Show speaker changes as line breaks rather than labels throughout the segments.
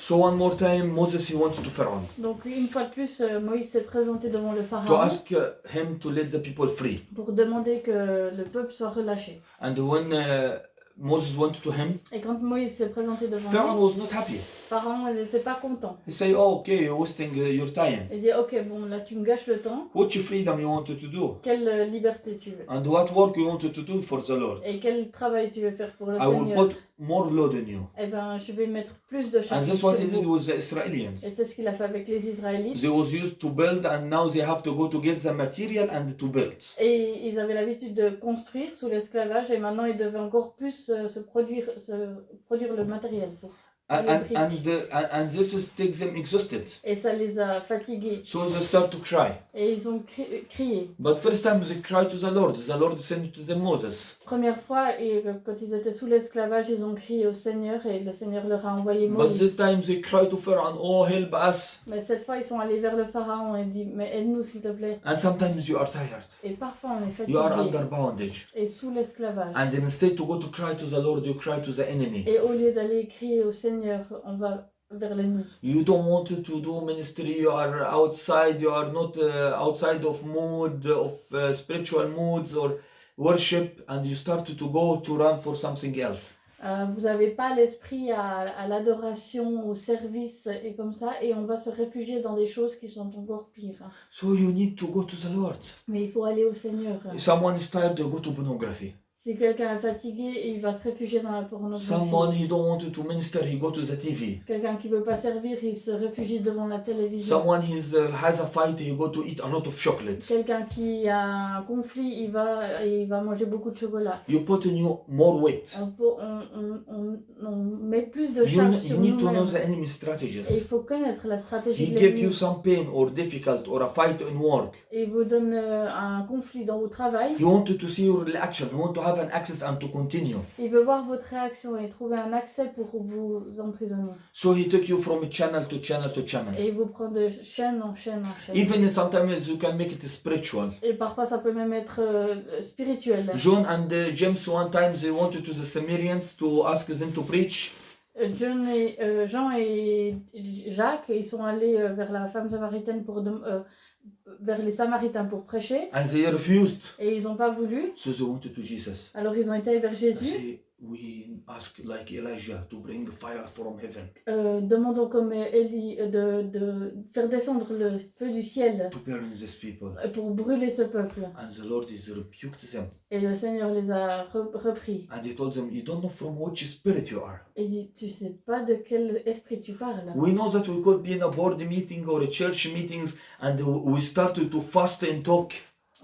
So one more time, Moses he went to Pharaoh
Donc une fois de plus, Moïse s'est présenté devant le
to
pharaon
ask him to let the people free.
pour demander que le peuple soit relâché.
And when Moses went to him,
Et quand Moïse s'est présenté devant
Pharaoh
lui,
was not happy.
Pharaon n'était pas content.
He said, "Oh, okay, you're wasting your time.
Il dit ok, bon là tu me gâches le temps.
What freedom you wanted to do,
Quelle liberté tu veux
and what work you wanted to do for the Lord.
et quel travail tu veux faire pour le
I will
Seigneur.
put more load on you."
Eh ben je vais mettre plus de
And
charges
that's
sur
what he did
vous.
with the Israelis.
Et c'est ce qu'il a fait avec les Israélites.
They was used to build, and now they have to go to get the material and to build.
Et ils avaient l'habitude de construire sous l'esclavage et maintenant ils devaient encore plus produire le matériel pour
And,
les
and,
briques.
and this is takes them exhausted.
Et ça les a fatigués.
So they start to cry.
Et ils ont crié.
But first time they cry to the Lord sent to them Moses.
Première fois, et quand ils étaient sous l'esclavage, ils ont crié au Seigneur et le Seigneur leur a envoyé
But this
Moïse.
time they cry to Pharaoh, "Oh, help us."
Mais cette fois, ils sont allés vers le Pharaon et dit mais aide-nous s'il te plaît.
And sometimes you are tired.
Et parfois, on est
You are
fatigué
under bondage.
et sous l'esclavage.
And instead to go to cry to the Lord, you cry to the enemy.
Et au lieu d'aller crier au Seigneur, on va vers l'ennemi.
You don't want to do ministry, you are outside, you are not outside of mood, of spiritual moods or worship, and you start to go to run for something else.
Vous n'avez pas l'esprit à l'adoration, au service et comme ça, et on va se réfugier dans des choses qui sont encore pires.
So you need to go to the Lord.
Mais il faut aller au Seigneur.
If someone is tired, go to pornography.
Si quelqu'un est fatigué, il va se réfugier dans la pornographie.
Someone he don't want to minister, he go to the TV.
Quelqu'un qui veut pas servir, il se réfugie devant la télévision.
Someone has a fight, he go to eat a lot of chocolate.
Quelqu'un qui a un conflit, il va manger beaucoup de chocolat.
You put in you more weight.
On met plus de
You
charge sur
need to know
nous-mêmes.
the enemy
Et il
strategies.
faut connaître la stratégie
He
de
give you
l'ennemi.
some pain or difficult or a fight in work.
Et il vous donne un conflit dans votre travail.
He wanted to see your reaction. He want to have an access and to continue.
Il veut voir votre réaction et trouver un accès pour vous emprisonner.
So he took you from channel to channel to channel.
Et il vous prend de chaîne en chaîne en chaîne.
Even sometimes you can make it spiritual.
Et parfois ça peut même être spirituel.
John and James one time they wanted to the Samaritans to ask them to preach.
Jean et Jacques, ils sont allés vers la femme samaritaine vers les Samaritains pour prêcher.
And they refused.
Et ils n'ont pas voulu.
So they wanted to Jesus.
Alors ils ont été vers
And
Jésus.
say, we ask like Elijah to bring fire from heaven
Demandons comme Élie de faire descendre le feu du ciel
to burn these people.
pour brûler ce peuple.
And the Lord is rebuked them.
Et le Seigneur les a repris.
And he told them, you don't know from which spirit you are.
Et dit, tu sais pas de quel esprit tu parles.
We know that we could be in a board meeting or a church meetings and we started to fast and talk.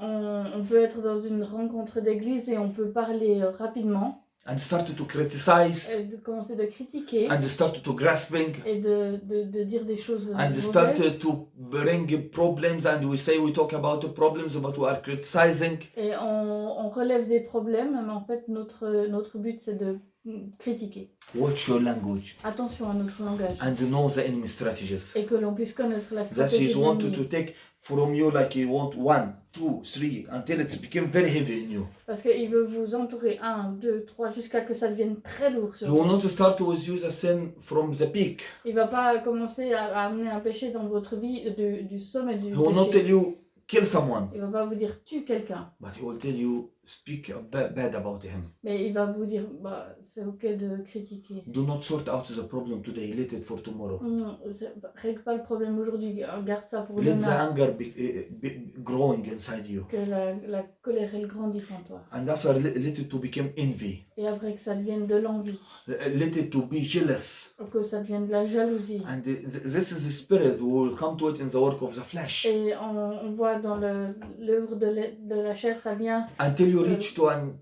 On peut être dans une rencontre d'église et on peut parler rapidement.
And started to criticize
Et de commencer de critiquer.
and started to grasping
Et de dire des choses
and
mauvaises.
started to bring problems and we talk about the problems but we are criticizing.
Et on relève des problèmes, mais en fait notre but c'est de critiquer.
Watch your language
Attention à notre langage.
and know the enemy strategies.
Et que l'on puisse connaître la
That
stratégie
he
de
wanted
l'ennemi.
to take from you like he want 1, 2, 3 until it became very heavy in you.
Parce qu'il veut vous entourer 1, 2, 3 jusqu'à que ça devienne très lourd sur
He will
vous.
not start with you the sin from the peak.
Il va pas commencer à amener un péché dans votre vie du sommet du
He will not tell
péché.
you kill someone,
Il va pas vous dire tue quelqu'un,
but he will tell you speak bad about him.
mais il va vous dire bah c'est ok de critiquer.
Do not sort out the problem today, let it for tomorrow.
Règle pas le problème aujourd'hui, garde ça pour
Let the
demain.
anger be growing inside you.
Que la colère elle grandisse en toi.
And after let it to become envy.
Et après que ça devienne de l'envie,
Let it to be jealous.
que ça devienne de la jalousie.
And this is the spirit who will come to it in the work of the flesh.
Et on voit dans l'œuvre de la chair, ça vient
Until you reach to an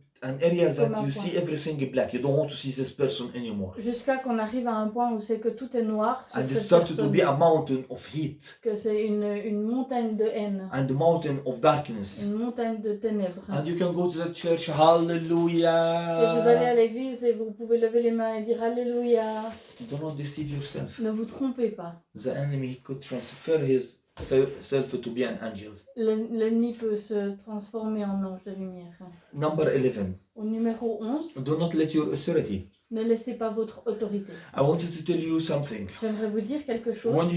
area that
Comme un
you
point.
see everything black. You don't want to see this person anymore.
jusqu'à qu'on arrive à un point où c'est que tout est noir sur
And it
cette
started to
personne.
be a mountain of heat
Que c'est une montagne de haine,
and a mountain of darkness.
une montagne de ténèbres.
And you can go to the church,
Et vous allez à
hallelujah.
l'église et vous pouvez lever les mains et dire Alléluia.
Do not deceive yourself.
Ne vous trompez pas.
The enemy could transfer his self to be an angel.
L'ennemi peut se transformer en ange de lumière.
Number 11.
Au numéro 11,
Do not let your authority
Ne laissez pas votre autorité.
I wanted to tell you something.
J'aimerais vous dire quelque chose.
When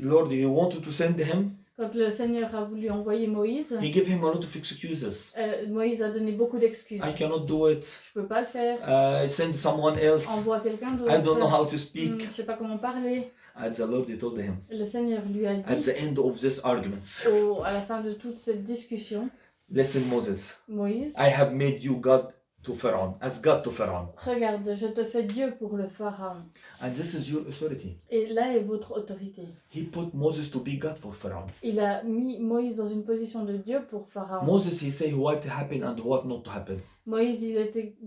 Lord, he wanted to send him,
Quand le Seigneur a voulu envoyer Moïse,
he gave him a lot of excuses.
Moïse a donné beaucoup d'excuses.
I cannot do it.
Je peux pas le faire.
Send someone else.
Envoie quelqu'un d'autre.
I don't know how to
Je
speak.
sais pas comment parler.
And the Lord, he told him,
Le Seigneur lui a
at
dit,
the end of this arguments,
à la fin de toute cette discussion,
listen, Moses,
Moïse,
I have made you God to Pharaoh, as God to Pharaoh.
regarde, je te fais Dieu pour le Pharaon.
And this is your authority.
Et là est votre autorité.
He put Moses to be God for Pharaoh.
Il a mis Moïse dans une position de Dieu pour Pharaon.
Moses, he say what happened and what not to happen.
Moïse,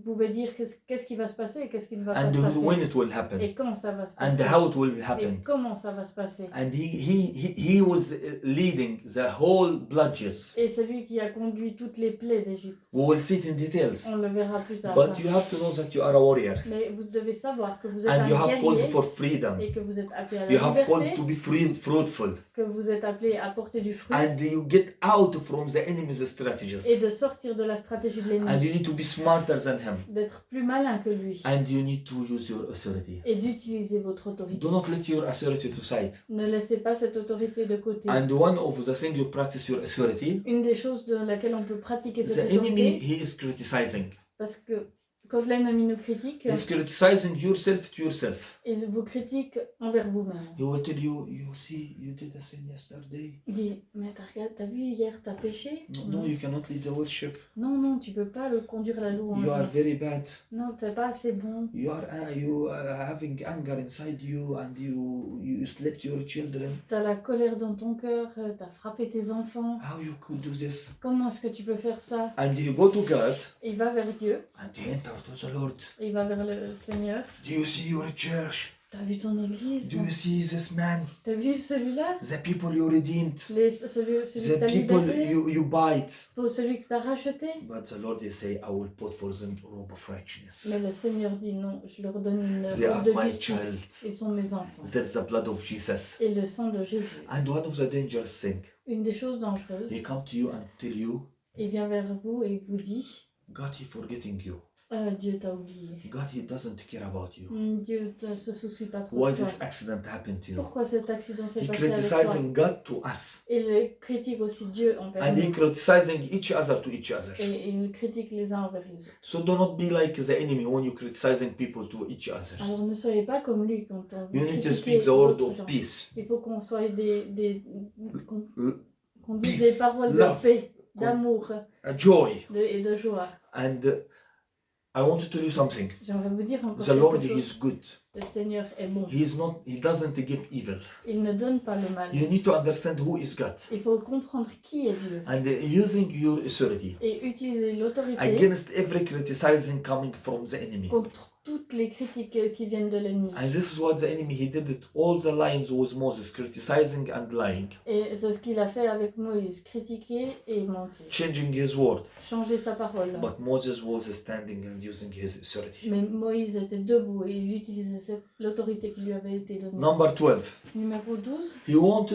pouvait dire qu'est-ce qui va se passer et qu'est-ce qui ne va pas
And
se passer.
when it will happen.
Et quand ça va se
And
passer.
how it will
Et
happen.
comment ça va se passer.
And he was leading the whole bloodshed.
Et c'est lui qui a conduit toutes les plaies d'Égypte.
We will see it in details.
On le verra plus tard.
But you have to know that you are a warrior.
Mais vous devez savoir que vous êtes
And you
un
have called
guerrier
for freedom.
et que vous êtes appelé à la
You have called
liberté,
to be fruitful.
que vous êtes appelé à porter du fruit
And you get out from the enemy's strategies.
et de sortir de la stratégie de
And you
l'ennemi,
need to be smarter than him.
d'être plus malin que lui
And you need to use your authority.
et d'utiliser votre autorité.
Do not let your authority to side.
Ne laissez pas cette autorité de côté.
And one of the things you practice your authority,
Une des choses de laquelle on peut pratiquer
the
cette
enemy,
autorité,
he is criticizing.
parce que quand l'ennemi nous critique,
He's criticizing yourself to yourself.
il vous critique envers vous-même.
He will tell you, you see, you did a sin yesterday.
Il dit, mais t'as vu hier, t'as péché?
No, you cannot lead the worship.
Non, tu peux pas le conduire à la louange.
You are very bad.
Non, t'es pas assez bon.
You are having anger inside you, and you slept your children.
T'as la colère dans ton cœur, t'as frappé tes enfants.
How you could do this?
Comment est-ce que tu peux faire ça?
And you go to God,
Il va vers Dieu,
and he enters to the Lord.
il va vers le Seigneur.
Do you see your church?
T'as vu ton église?
Do you see this man?
T'as vu celui-là?
The people you redeemed.
Celui que
The
t'as
people
libéré?
you bite.
Pour celui que t'as racheté?
But the Lord, they say, I will put for them robe of righteousness.
Mais le Seigneur dit non, je leur donne une
They are
robe de
my
justice.
child.
Ils sont mes enfants.
There's the blood of Jesus.
Et le sang de Jésus.
And one of the dangerous things,
Une des choses dangereuses,
he come to you and tell you,
il vient vers vous et il vous dit,
God, he forgetting you.
Dieu t'a oublié.
God, he doesn't care about you.
Dieu ne se soucie pas trop
Why
de toi.
this accident happened to you?
Pourquoi cet accident s'est
He
passé avec toi?
criticizing God to us.
Il critique aussi Dieu envers
And he
nous.
criticizing each other to each other.
Et il critique les uns envers les autres.
So do not be like the enemy when you criticizing people to each other.
Alors ne soyez pas comme lui quand on
You
vous
need to
critiquez
speak the word
d'autres
of
gens.
peace.
Il faut qu'on soit qu'on dise
Peace,
des paroles de
love,
paix, d'amour
Joy.
et de joie.
And I want to tell you something.
J'aimerais vous dire encore
The Lord,
quelque
he
chose.
is good.
Le Seigneur est bon.
He doesn't give evil.
Il ne donne pas le mal.
You need to understand who is God.
Il faut comprendre qui est Dieu.
And using your authority
Et utiliser l'autorité
against every criticizing coming from the enemy.
contre toutes les critiques qui viennent de l'ennemi.
And this is what the enemy, he did it all the lines with Moses, criticizing and lying,
Et c'est ce qu'il a fait avec Moïse, critiquer et mentir.
changing his word.
Changer sa parole.
But Moses was standing and using his authority.
Mais Moïse était debout et il utilisait l'autorité qui lui avait été donnée.
Number 12,
Numéro 12,
he wants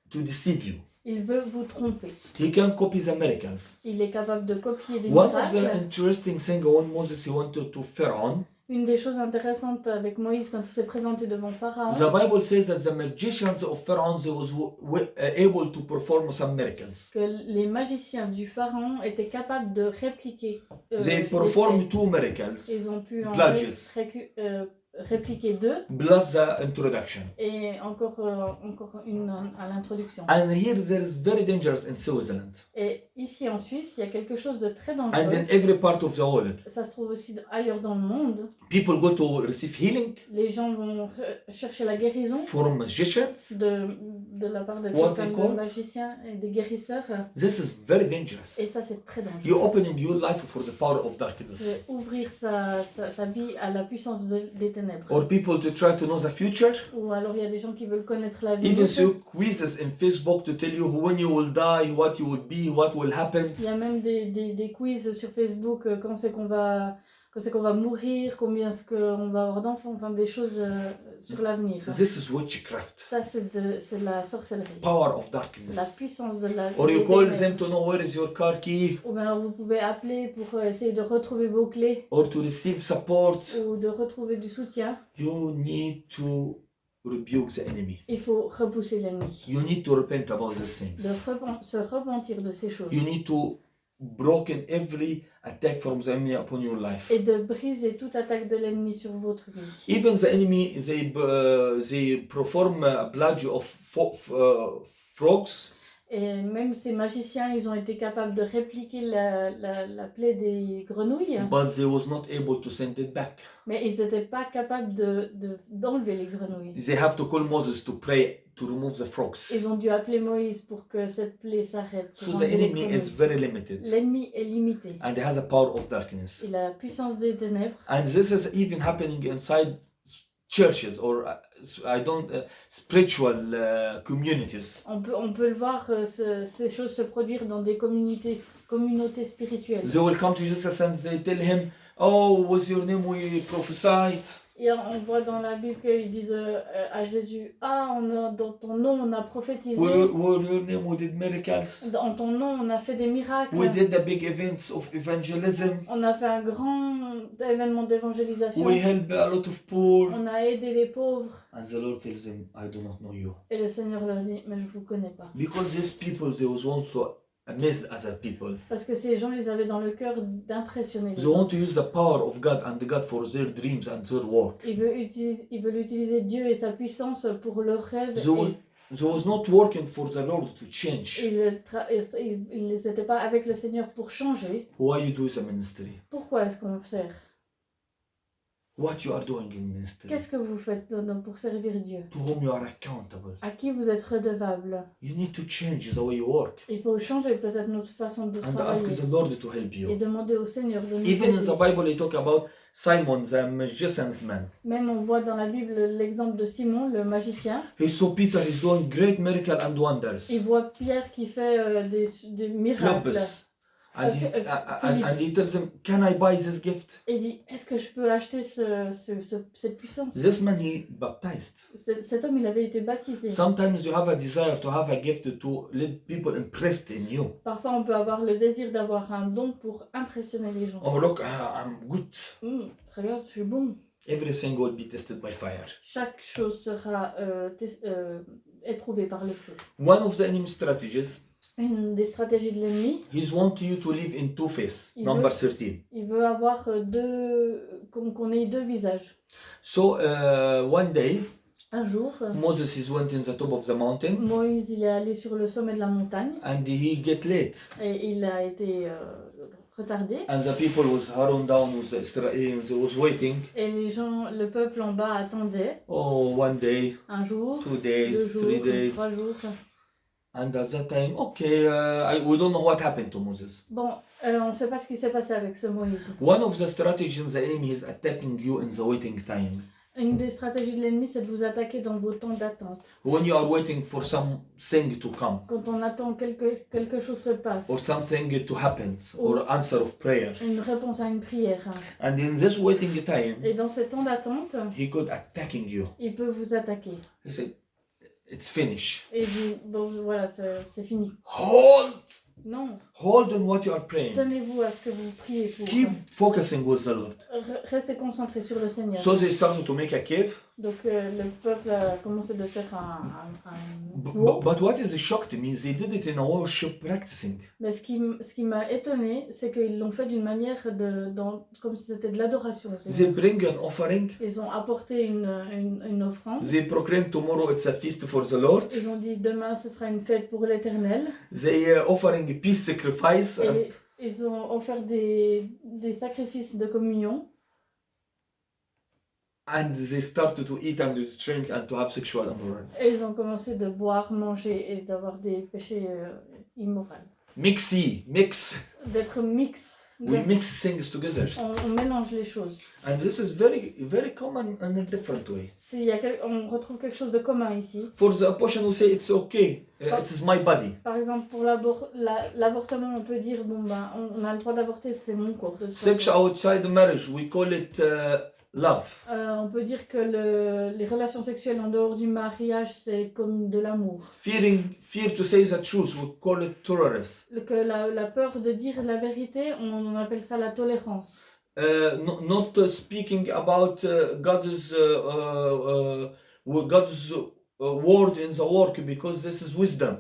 to deceive you.
il veut vous tromper.
He can copy the miracles.
Il est capable de copier des
One of the
miracles.
interesting things when Moses he wanted to Pharaoh,
Une des choses intéressantes avec Moïse quand il s'est présenté devant Pharaon,
the Bible says that the magicians of Pharaoh they was able to perform some miracles.
que les magiciens du Pharaon étaient capables de répliquer.
They
des
performed
faits.
two miracles,
Ils ont pu en
Bludges.
répliquer deux
plus the introduction.
et encore une à l'introduction.
And here there is very dangerous in Switzerland.
Et ici en Suisse, il y a quelque chose de très
And
dangereux.
in every part of the world,
Ça se trouve aussi ailleurs dans le monde.
people go to receive healing
Les gens vont chercher la guérison
from magicians.
de la part de
What's it
quelqu'un de
called?
magiciens et des guérisseurs.
This is very dangerous.
Et ça, c'est très dangereux.
You're opening your life for the power of darkness.
C'est ouvrir sa vie à la puissance des ténèbres.
Or people to try to know the future.
Ou alors il y a des gens qui veulent connaître l'avenir.
Even so quizzes in Facebook to tell you when you will die, what you will be, what will happen.
Il y a même des quiz sur Facebook quand c'est qu'on va quand c'est qu'on va mourir, combien est-ce qu'on va avoir d'enfants, enfin des choses sur l'avenir.
This is witchcraft,
Ça, c'est de la sorcellerie.
power of
La
darkness.
puissance de la
Or you
des
call
ténèbres.
them to know where is your car key,
Ou bien alors vous pouvez appeler pour essayer de retrouver vos clés
or to receive support.
ou de retrouver du soutien.
You need to rebuke the enemy.
Il faut repousser l'ennemi.
You need to repent about these things.
Se repentir de ces choses.
You need to broken every attack from the enemy upon your life.
Et de briser toute attaque de l'ennemi sur votre vie.
Even the enemy, they perform a plague of frogs.
Et même ces magiciens, ils ont été capables de répliquer la plaie des grenouilles,
But they was not able to send it back.
mais ils n'étaient pas capables d'enlever les grenouilles.
They have to call Moses to pray to remove the frogs.
Ils ont dû appeler Moïse pour que cette plaie s'arrête. pour
So the
enlever les
enemy is
grenouilles.
very limited
L'ennemi est limité.
and he has a power of darkness.
Il a la puissance des ténèbres.
And this is even happening inside churches or spiritual communities.
On peut le voir, ces choses se produire dans des communautés spirituelles.
They will come to Jesus and they tell him, "Oh, with your name we prophesied.
Et on voit dans la Bible qu'ils disent à Jésus, dans ton nom on a prophétisé,
With your name we did miracles.
dans ton nom on a fait des miracles,
We did the big events of evangelism.
on a fait un grand événement d'évangélisation,
We helped a lot of poor."
on a aidé les pauvres.
And the Lord tells them, "I do not know you."
Et le Seigneur leur dit, mais je vous connais pas.
Because these people, they was want to amaze other people.
Parce que ces gens, ils avaient dans le cœur d'impressionner les
They
gens.
want to use the power of God and God for their dreams and their work.
Ils veulent utiliser Dieu et sa puissance pour leurs rêves.
They was not working for the Lord to change.
Ils n'étaient pas avec le Seigneur pour changer.
Why you do the ministry?
Pourquoi est-ce qu'on sert?
What you are doing in ministry?
Qu'est-ce que vous faites pour servir Dieu?
To whom you are accountable.
À qui vous êtes redevable?
You need to change the way you work
Il faut changer peut-être notre façon de
and ask
travailler
the Lord to help
et
you.
demander au Seigneur de nous
Even in the
aider.
Bible, they talk about Simon, the magician's man.
Même on voit dans la Bible l'exemple de Simon, le magicien.
He saw Peter is doing great miracles and wonders.
Il voit Pierre qui fait des miracles.
Philippus. And
Philippe.
and he tells him, "Can I buy this gift?"
Et il dit, est-ce que je peux acheter cette puissance?
This man, he baptized.
Cet homme, il avait été baptisé.
Sometimes you have a desire to have a gift to let people impressed in you.
Parfois, on peut avoir le désir d'avoir un don pour impressionner les gens.
Oh look, I'm good.
Regarde, je suis bon.
Everything will be tested by fire.
Chaque chose sera éprouvée par le feu.
One of the enemy strategies,
Une des stratégies de l'ennemi,
he wants you to live in two faces.
Il
Number
veut-
13.
il veut avoir qu'on ait deux visages.
So one day,
Un jour,
Moses is went in the top of the mountain
Moïse il est allé sur le sommet de la montagne
and he get late.
et il a été retardé.
And the people was Aaron down with the Israelis, they was waiting.
Et le peuple en bas attendait
Oh, one day,
un jour,
2 days,
2 jours,
3 days.
3 jours.
And at that time, okay, we don't know what happened to Moses.
Bon, on ne sait pas ce qui s'est passé avec ce Moïse.
One of the strategies the enemy is attacking you in the waiting time.
Une des stratégies de l'ennemi, c'est de vous attaquer dans vos temps d'attente.
When you are waiting for something to come,
Quand on attend quelque chose se passe,
or something to happen, or answer of prayer.
une réponse à une prière.
And in this waiting time,
Et dans ce temps d'attente,
he could attacking you.
il peut vous attaquer.
He said, "It's finished.
Et vous, bon, voilà, c'est fini.
Hold
Non,
on what you are praying.
tenez-vous à ce que vous priez pour.
Keep focusing with the Lord."
Restez concentrés sur le Seigneur.
So they started to make a cave.
Donc le peuple a commencé de faire un
But what is shocked me, they did it in a worship practicing.
Mais ce qui m'a étonné, c'est qu'ils l'ont fait d'une manière comme si c'était de l'adoration.
They bring an offering.
Ils ont apporté une offrande.
They proclaim tomorrow it's a feast for the Lord.
Ils ont dit demain ce sera une fête pour l'Éternel.
They offering a peace sacrifice.
Et ils ont offert des sacrifices de communion.
And they started to eat and to drink and to have sexual immorality.
Et ils ont commencé de boire, manger et d'avoir des péchés immoraux.
Mix.
D'être mix.
We
Donc,
mix things together.
on mélange les choses.
And this is very, very common in a different way.
On retrouve quelque chose de commun ici.
For the abortion, we say it's okay, it is my body.
Par exemple, pour l'avortement, on peut dire bon ben, on a le droit d'avorter, c'est mon corps. De toute
Sex
façon.
outside marriage, we call it love.
On peut dire que les relations sexuelles en dehors du mariage, c'est comme de l'amour.
Fear to say the truth, we call it tolerance.
Que la peur de dire la vérité, on appelle ça la tolérance.
Not speaking about God's word in the work, because this is wisdom.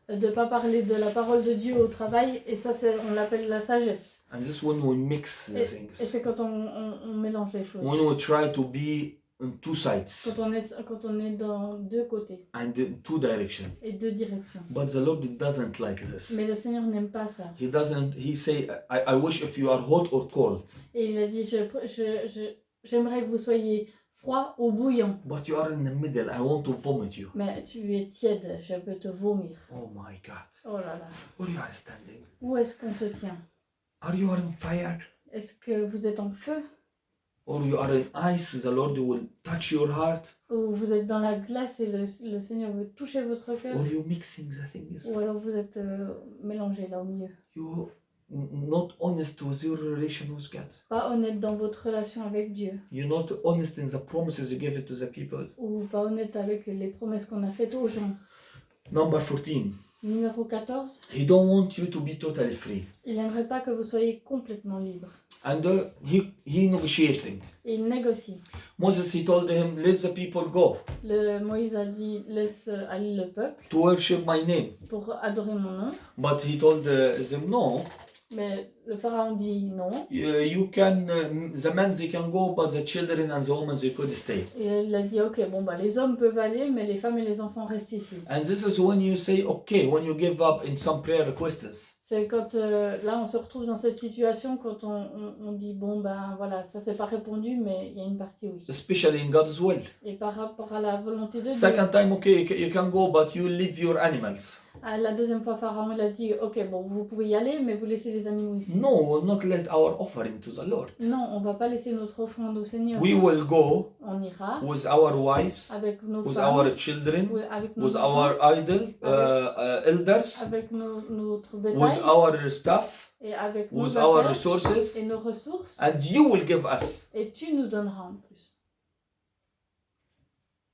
De ne pas parler de la parole de Dieu au travail, et ça, on l'appelle la sagesse.
And this when we mix the
Et
things.
c'est quand on mélange les choses.
When we try to be on two sides
Quand on est dans deux côtés
and in two directions.
et deux directions.
But the Lord doesn't like this.
Mais le Seigneur n'aime pas ça.
He say, I wish if you are hot or cold.
Et il a dit, j'aimerais que vous soyez froid ou bouillant.
But you are in the middle, I want to vomit you.
Mais tu es tiède, je peux te vomir.
Oh my God.
Oh là là.
Where you are standing?
Où est-ce qu'on se tient?
Are you on fire?
Est-ce que vous êtes en feu?
Or you are in ice, the Lord will touch your heart?
Ou vous êtes dans la glace et le Seigneur veut toucher votre cœur?
Or you mixing the things?
Ou alors vous êtes mélangé là au milieu?
You not honest with your relation with God.
Pas honnête dans votre relation avec Dieu.
You're not honest in the promises you give it to the people.
Ou pas honnête avec les promesses qu'on a faites aux gens.
Number 14.
Numéro 14.
He don't want you to be totally free.
Il n'aimerait pas que vous soyez complètement libre.
And he negotiating.
Et il négocie.
Moses, he told him, let the people go
Moïse a dit, laisse aller le peuple
to worship my name.
pour adorer mon nom.
But he told them, no,
Mais le pharaon dit non.
you can, the men they can go, but the children and the women they could stay.
Et il a dit, ok, bon bah les hommes peuvent aller, mais les femmes et les enfants restent ici.
And this is when you say, okay, when you give up in some prayer requests.
C'est quand là on se retrouve dans cette situation quand on dit bon ben voilà ça c'est pas répondu mais il y a une partie oui.
Especially in God's will.
Et par rapport à la volonté de Dieu.
Second time, okay, you can go, but you leave your animals.
La deuxième fois Pharaon il a dit ok bon vous pouvez y aller mais vous laissez les animaux ici.
No, we'll not let our offering to the Lord.
Non, on va pas laisser notre offrande au Seigneur.
We will go
On ira
with our wives,
avec nos
with
femmes,
our children,
avec nos
with
enfants,
our idol elders,
avec notre
with
bétail
our stuff,
et avec nos
with our
affaires
resources,
et nos ressources
and you will give us.
et tu nous donneras en plus.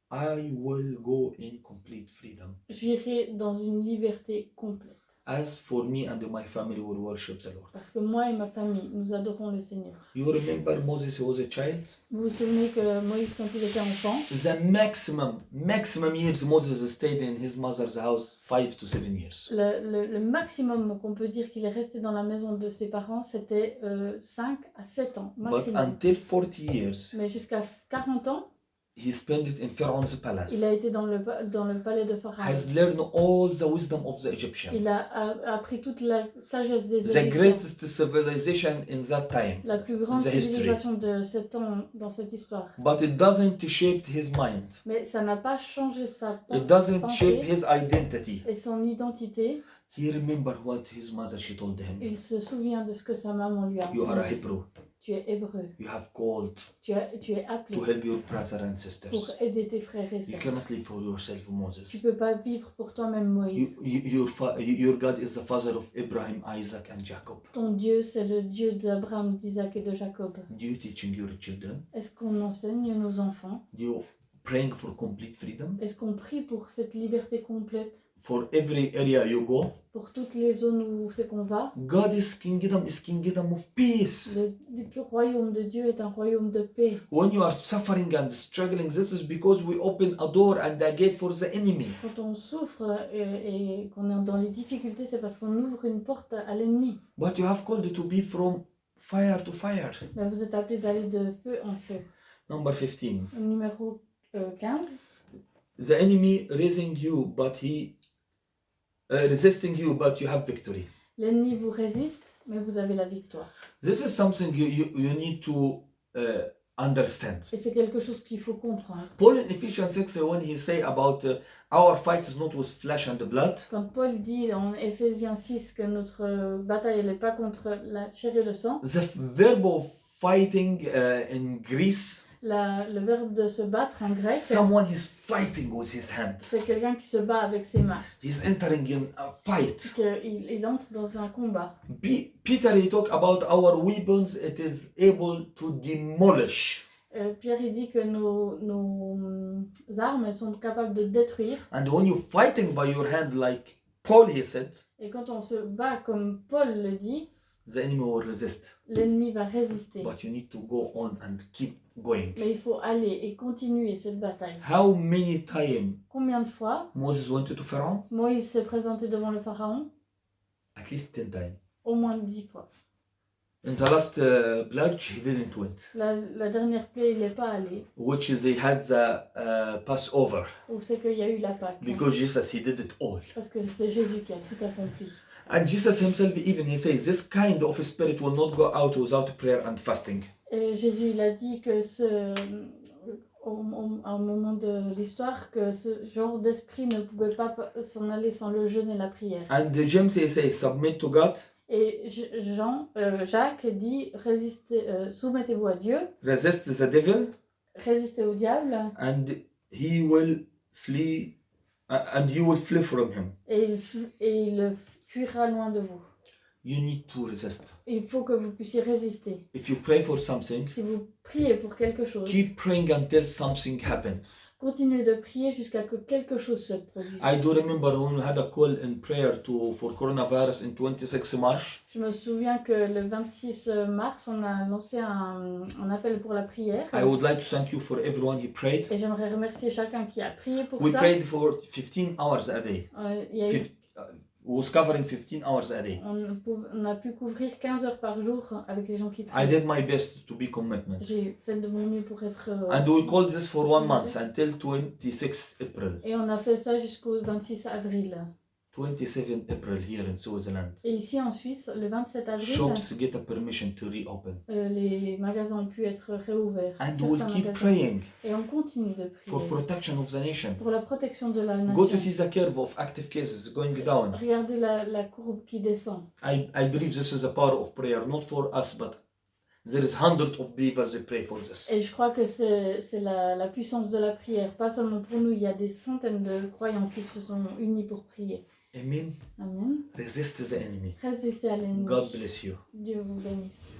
I will go in complete freedom.
J'irai dans une liberté complète.
As for me and my family will worship the Lord.
Parce que moi et ma famille, nous adorons le Seigneur.
You remember Moses was a child?
Vous vous souvenez que Moïse, quand il était enfant,
The maximum years Moses stayed in his mother's house, 5 to 7 years.
le maximum qu'on peut dire qu'il est resté dans la maison de ses parents, c'était 5 à 7 ans.
But
Maximum.
until 40 years,
Mais jusqu'à 40 ans,
he spent it in Pharaoh's palace.
il a été dans le palais de Pharaon.
Has learned all the wisdom of the Egyptians.
Il a appris toute la sagesse des
The
Égyptiens.
greatest civilization in that time.
La plus grande
the history.
civilisation de ce temps dans cette histoire.
But it doesn't shape his mind.
Mais ça n'a pas changé sa
It doesn't shape
pensée
his identity.
et son identité.
He remembered what his mother she told him.
Il se souvient de ce que sa maman lui a
You are a
enseigné.
Hebrew.
Tu es hébreu.
You have called
Tu es appelé
to help your brothers and
pour
sisters.
aider tes frères et
You
sœurs.
cannot live for yourself,
Tu
Moses.
peux pas vivre pour toi-même, Moïse.
Your God is the father of Abraham, Isaac, and Jacob.
Ton Dieu, c'est le Dieu d'Abraham, d'Isaac et de Jacob.
Do you teaching your children?
Est-ce qu'on enseigne nos enfants?
Do you praying for complete freedom?
Est-ce qu'on prie pour cette liberté complète?
For every area you go,
Pour toutes les zones où c'est qu'on va?
God's kingdom is kingdom of peace.
Le royaume de Dieu est un royaume de paix.
When you are suffering and struggling, this is because we open a door and a gate for the enemy.
Quand on souffre et qu'on est dans les difficultés, c'est parce qu'on ouvre une porte à l'ennemi.
But you have called to be from fire to fire.
Mais vous êtes appelé d'aller de feu en feu.
Number 15.
Numéro 15.
The enemy raising you, but he resisting you, but you have victory.
L'ennemi vous résiste, mais vous avez la victoire.
This is something you need to understand.
Et c'est quelque chose qu'il faut comprendre.
Paul in Ephesians 6, when he say about our fight is not with flesh and blood,
Quand Paul dit en Éphésiens 6 que notre bataille n'est pas contre la chair et le sang,
the verb of fighting in Greece,
le verbe de se battre en grec,
someone is fighting with his hand.
c'est quelqu'un qui se bat avec ses mains,
He's entering in a fight.
qu'il entre dans un combat.
Peter, he talk about our weapons, it is able to demolish.
Pierre il dit que nos armes elles sont capables de détruire.
And when you're fighting by your hand, like Paul he said,
Et quand on se bat comme Paul le dit,
the enemy will resist.
l'ennemi va résister.
But you need to go on and keep going.
Mais il faut aller et continuer cette bataille.
How many times
Combien de fois
Moses went to Pharaoh?
Moïse s'est présenté devant le pharaon?
At least 10 times.
Au moins 10 fois.
In the last pledge, he didn't went.
La dernière plaie, il n'est pas allé.
Which is they had the Passover.
Où c'est qu'il y a eu la Pâque.
Because Jesus, he did it all.
Parce que c'est Jésus qui a tout accompli.
And Jesus himself even, he says, this kind of spirit will not go out without prayer and fasting.
Et Jésus, il a dit que au moment de l'histoire, que ce genre d'esprit ne pouvait pas s'en aller sans le jeûne et la prière.
And James, he says, submit to God.
Et Jacques dit, soumettez-vous à Dieu.
Resist the devil.
Résistez au diable.
And he will flee, and you will flee from him.
Et il fuira loin de vous.
You need to resist.
Il faut que vous puissiez résister.
If you pray for something,
Si vous priez pour quelque chose,
keep praying until something happens.
continuez de prier jusqu'à que quelque chose se produise.
I do remember when we had a call in prayer for coronavirus in 26 March.
Je me souviens que le 26 mars, on a lancé un appel pour la prière.
I would like to thank you for everyone who prayed.
Et j'aimerais remercier chacun qui a prié pour
We
ça.
prayed for 15 hours a day.
Il y a eu-
Was covering 15 hours a day.
on a pu couvrir 15 heures par jour avec les gens qui
I
prient.
did my best to be commitment.
J'ai fait de mon mieux pour être...
And we called this for 1 month until 26 April.
Et on a fait ça jusqu'au 26 avril.
27 April here in Switzerland.
Et ici en Suisse, le 27 avril,
Shops get a permission to reopen.
les magasins ont pu être réouverts.
And
Certains
we'll keep
magasins.
praying
Et on continue de
for
prier
protection of the nation.
pour la protection de la
Go to
nation.
see the curve of active cases going down.
Regardez la courbe qui descend.
I believe this is the power of prayer, not for us, but there is hundreds of believers that pray for this.
Et je crois que c'est la puissance de la prière. Pas seulement pour nous, il y a des centaines de croyants qui se sont unis pour prier.
Amen.
Amen.
Resist the enemy.
Résistez à l'ennemi.
God bless you.
Dieu vous bénisse.